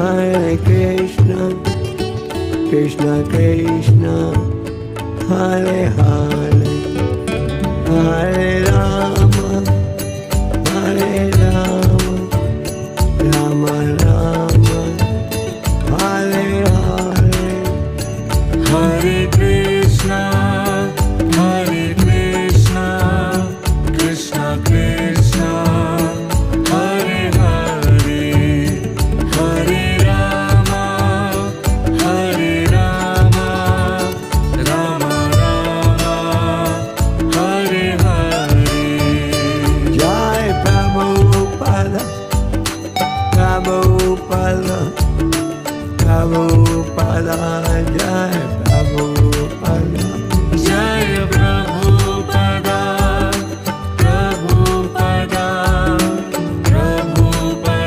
Hare Krishna, Krishna Krishna, Hare Hare, Hare Rama, Hare Rama, Rama Rama, Hare Hare. Hare Krishna, Krishna Krishna, Hare Hare, Hare Rama, Rama Rama, Hare Hare. Jai Prabhupada, Prabhupada, Prabhupada.